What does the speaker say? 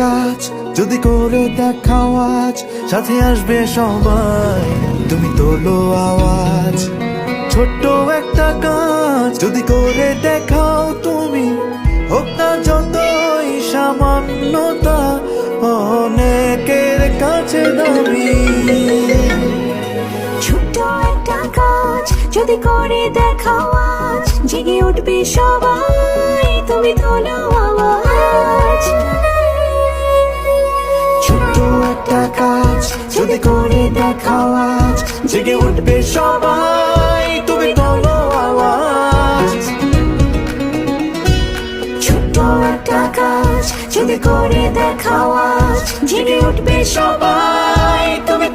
কাজ যদি করে দেখাও আজ, সাথে আসবে সবাই, তুমি তোলো আওয়াজ। ছোট্ট একটা কাজ যদি করে দেখাও তুমি, হোক না যতই সামান্যতা, অনেকের কাছে দামি। ছোট্ট একটা কাজ যদি করে দেখাও আজ, জেগে উঠবে সবাই, তুমি তোলো আওয়াজ। ছোট্ট একটা কাজ যদি করে দেখাও আজ, জেগে উঠবে সবাই, তুমি তোলো আওয়াজ। ছোট্ট একটা কাজ যদি করে দেখাও আজ, জেগে উঠবে সবাই, তুমি